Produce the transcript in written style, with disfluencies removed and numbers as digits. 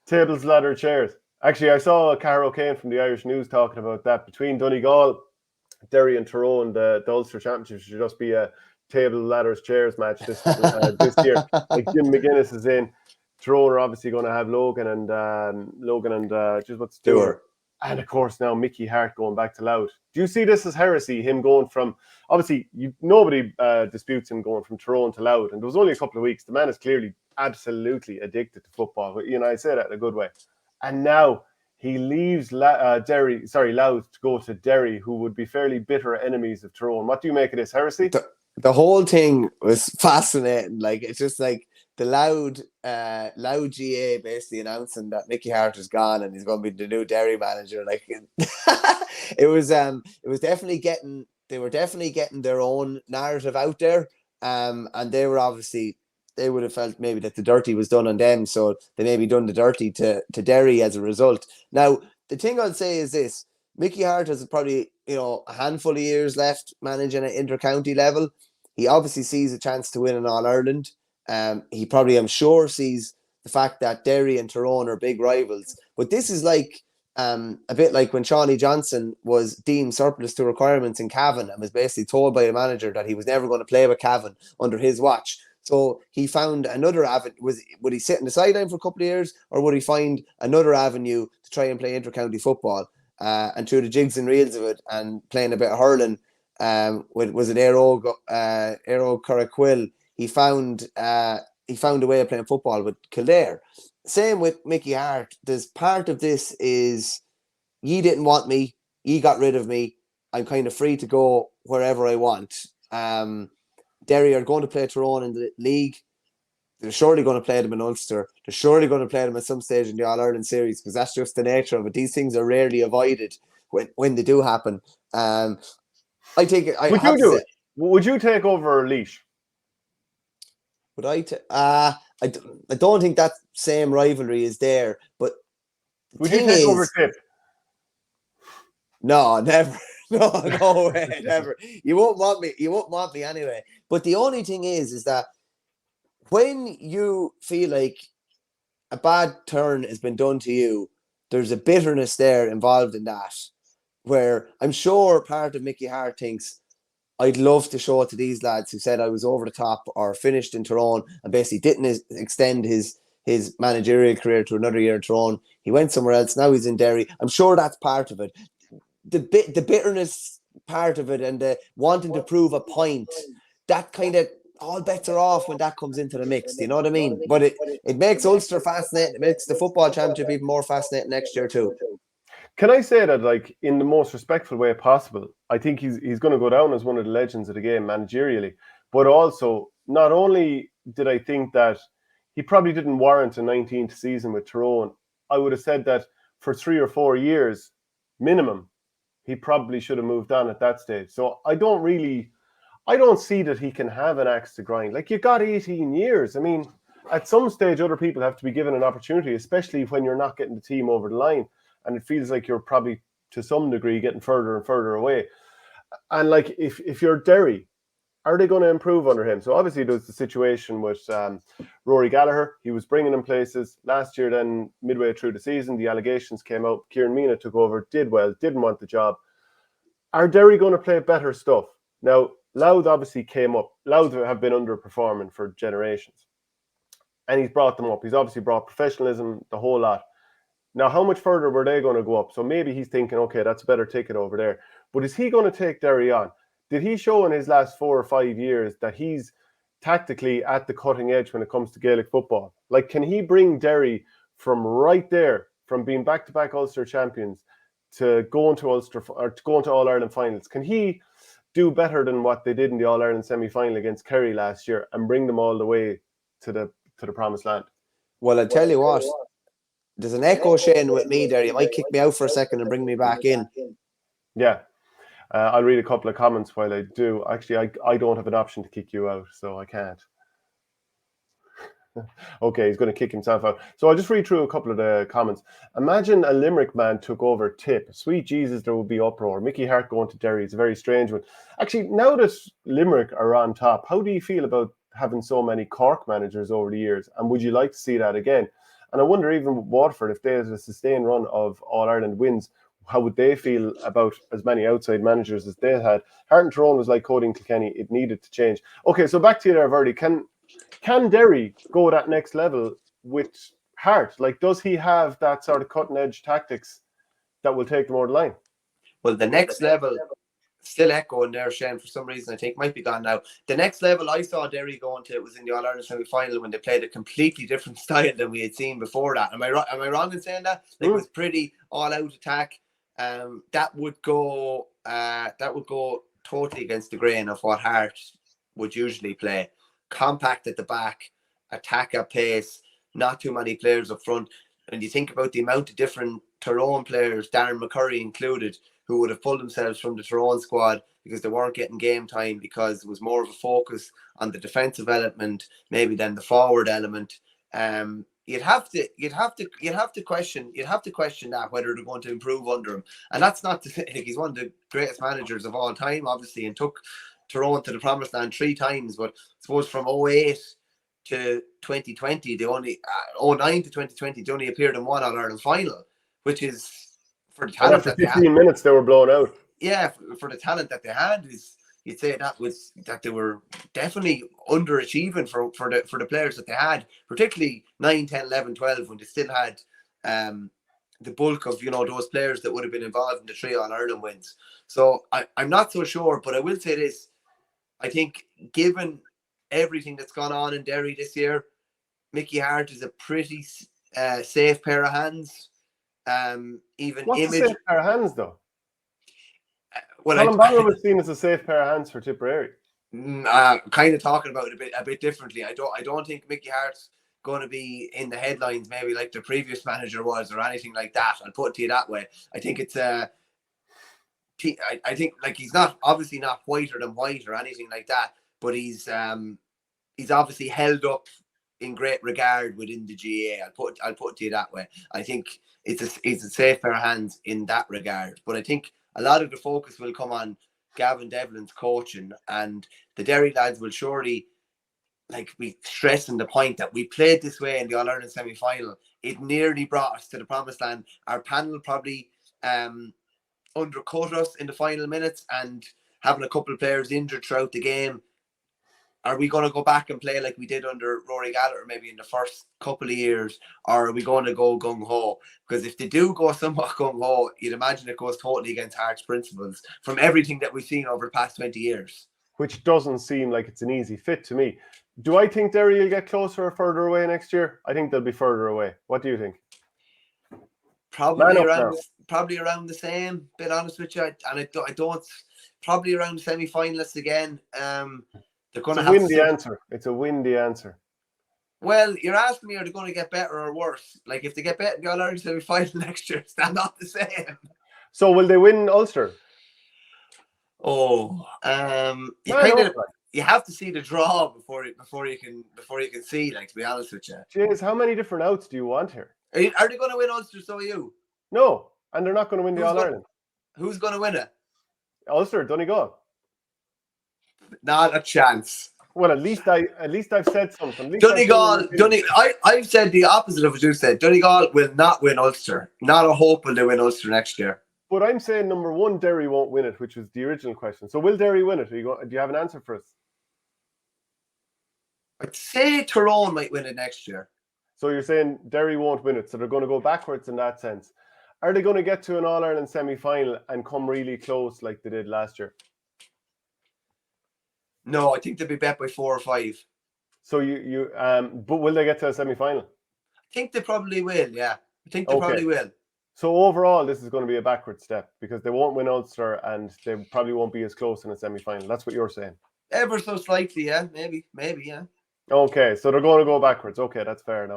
Tables, ladder, chairs. Actually, I saw Cara O'Kane from the Irish News talking about that. Between Donegal, Derry and Tyrone, the Ulster Championship should just be a table, ladders, chairs match this year. Like Jim McGuinness is in. Tyrone are obviously going to have Logan and just what's Stewart. And of course now Mickey Harte going back to Louth. Do you see this as heresy? Him going from obviously nobody disputes him going from Tyrone to Louth, and it was only a couple of weeks. The man is clearly absolutely addicted to football. But, I say that in a good way. And now he leaves Louth to go to Derry, who would be fairly bitter enemies of Tyrone. What do you make of this, heresy? The whole thing was fascinating. Like, it's just like the Louth GA basically announcing that Mickey Harte is gone and he's going to be the new Derry manager. Like, it was definitely getting their own narrative out there. And they would have felt maybe that the dirty was done on them, so they maybe done the dirty to Derry as a result. Now, the thing I'd say is this: Mickey Harte has probably a handful of years left managing at inter-county level. He obviously sees a chance to win an All-Ireland. He probably, I'm sure, sees the fact that Derry and Tyrone are big rivals. But this is like a bit like when Shawnee Johnson was deemed surplus to requirements in Cavan and was basically told by a manager that he was never going to play with Cavan under his watch. So he found another avenue. Would he sit in the sideline for a couple of years, or would he find another avenue to try and play inter-county football? And through the jigs and reels of it, and playing a bit of hurling, was it Aero Curraquill? He found a way of playing football with Kildare. Same with Mickey Harte. There's part of this is, ye didn't want me, ye got rid of me. I'm kind of free to go wherever I want. Derry are going to play Tyrone in the league. They're surely going to play them in Ulster. They're surely going to play them at some stage in the All-Ireland series, because that's just the nature of it. These things are rarely avoided when they do happen. I take it. Would you take over Laois? Would I? I don't think that same rivalry is there. But would you take over Tip? No, never. No way, never. You won't want me. You won't want me anyway. But the only thing is that when you feel like a bad turn has been done to you, there's a bitterness there involved in that, where I'm sure part of Mickey Harte thinks, I'd love to show it to these lads who said I was over the top or finished in Tyrone and basically didn't extend his managerial career to another year in Tyrone. He went somewhere else. Now he's in Derry. I'm sure that's part of it. The bitterness part of it and the wanting to prove a point, that kind of, all bets are off when that comes into the mix. Do you know what I mean? But it makes Ulster fascinating. It makes the football championship even more fascinating next year too. Can I say that, like, in the most respectful way possible? I think he's going to go down as one of the legends of the game managerially. But also, not only did I think that he probably didn't warrant a 19th season with Tyrone, I would have said that for 3 or 4 years minimum, he probably should have moved on at that stage. So I don't see that he can have an axe to grind. Like, you got 18 years. I mean, at some stage, other people have to be given an opportunity, especially when you're not getting the team over the line. And it feels like you're probably, to some degree, getting further and further away. And, like, if you're Derry, are they going to improve under him? So, obviously, there's the situation with Rory Gallagher. He was bringing him places. Last year, then, midway through the season, the allegations came out. Kieran Meena took over, did well, didn't want the job. Are Derry going to play better stuff? Now, Louth obviously came up. Louth have been underperforming for generations. And he's brought them up. He's obviously brought professionalism, the whole lot. Now, how much further were they going to go up? So maybe he's thinking, okay, that's a better ticket over there. But is he going to take Derry on? Did he show in his last 4 or 5 years that he's tactically at the cutting edge when it comes to Gaelic football? Like, can he bring Derry from right there, from being back-to-back Ulster champions, to going to Ulster or to going to All-Ireland finals? Can he do better than what they did in the All-Ireland semi-final against Kerry last year and bring them all the way to the promised land? Well, I tell you what. There's an echo, Shane, with me there. You might kick me out for a second and bring me back in. Yeah. I'll read a couple of comments while I do. Actually, I don't have an option to kick you out, so I can't. Okay, he's going to kick himself out. So I'll just read through a couple of the comments. Imagine a Limerick man took over Tip. Sweet Jesus, there would be uproar. Mickey Harte going to Derry is a very strange one. Actually, now that Limerick are on top, how do you feel about having so many Cork managers over the years? And would you like to see that again? And I wonder, even with Waterford, if they had a sustained run of All-Ireland wins, how would they feel about as many outside managers as they had? Harte and Tyrone was like Cody and Kilkenny. It needed to change. Okay, so back to you there, Verdi. Can Derry go that next level with Harte? Like, does he have that sort of cutting-edge tactics that will take them over the line? Well, the next level, still echoing there, Shane, for some reason, I think might be gone now. The next level I saw Derry going to was in the All-Ireland semi-final when they played a completely different style than we had seen before that. Am I wrong in saying that? Like, it was pretty all-out attack. That would go totally against the grain of what Harte would usually play. Compact at the back, attack at pace, not too many players up front. And you think about the amount of different Tyrone players, Darren McCurry included, who would have pulled themselves from the Tyrone squad because they weren't getting game time, because it was more of a focus on the defensive element maybe than the forward element. You'd have to question that, whether they're going to improve under him. And that's not to say, like, he's one of the greatest managers of all time, obviously, and took Tyrone to the promised land 3 times. But I suppose from 08 to 2020, they only 09 to 2020, they only appeared in one All-Ireland final, which is, for the talent after 15 minutes, they were blown out. Yeah, for the talent that they had, you'd say that they were definitely underachieving for the players that they had, particularly 9, 10, 11, 12, when they still had the bulk of those players that would have been involved in the 3 All-Ireland wins. So I'm not so sure, but I will say this: I think, given everything that's gone on in Derry this year, Mickey Harte is a pretty safe pair of hands. Even What's image. a safe pair of hands, though? Well, Colin Barrow was seen as a safe pair of hands for Tipperary. Kind of talking about it a bit differently. I don't think Mickey Harte's going to be in the headlines maybe like the previous manager was, or anything like that. I'll put it to you that way. I think it's I think, like, he's not obviously not whiter than white or anything like that, but he's obviously held up in great regard within the GA. I'll put it to you that way. I think it's a safe pair of hands in that regard. But I think a lot of the focus will come on Gavin Devlin's coaching, and the Derry lads will surely be stressing the point that we played this way in the All-Ireland semi-final. It nearly brought us to the promised land. Our panel probably undercut us in the final minutes, and having a couple of players injured throughout the game. Are we going to go back and play like we did under Rory Gallagher maybe in the first couple of years, or are we going to go gung-ho? Because if they do go somewhat gung-ho, you'd imagine it goes totally against Harte's principles from everything that we've seen over the past 20 years. Which doesn't seem like it's an easy fit to me. Do I think Derry will get closer or further away next year? I think they'll be further away. What do you think? Probably around the same, bit honest with you. And I don't probably around semi-finalists again. They're going to have windy answer. It's a windy answer. Well, you're asking me, are they going to get better or worse? Like, if they get better in the All-Ireland semi-final next year, it's not the same. So will they win Ulster? Oh, you have to see the draw before you can see. Like, to be honest with you, James, how many different outs do you want here? Are they going to win Ulster? So are you? No, and they're not going to win the All-Ireland. Who's going to win it? Ulster, Donegal. Not a chance. Well, at least I've said something. Donegal. I've said the opposite of what you said. Donegal will not win Ulster. Not a hope will they win Ulster next year. But I'm saying, number one, Derry won't win it, which was the original question. So will Derry win it? Do you have an answer for us? I'd say Tyrone might win it next year. So you're saying Derry won't win it, so they're going to go backwards in that sense. Are they going to get to an All-Ireland semi-final and come really close like they did last year? No, I think they'll be bet by 4 or 5. So but will they get to a semi-final? I think they probably will, yeah. I think they probably will. So overall, this is going to be a backward step because they won't win Ulster and they probably won't be as close in a semi-final. That's what you're saying. Ever so slightly, yeah. Maybe, yeah. Okay, so they're going to go backwards. Okay, that's fair enough.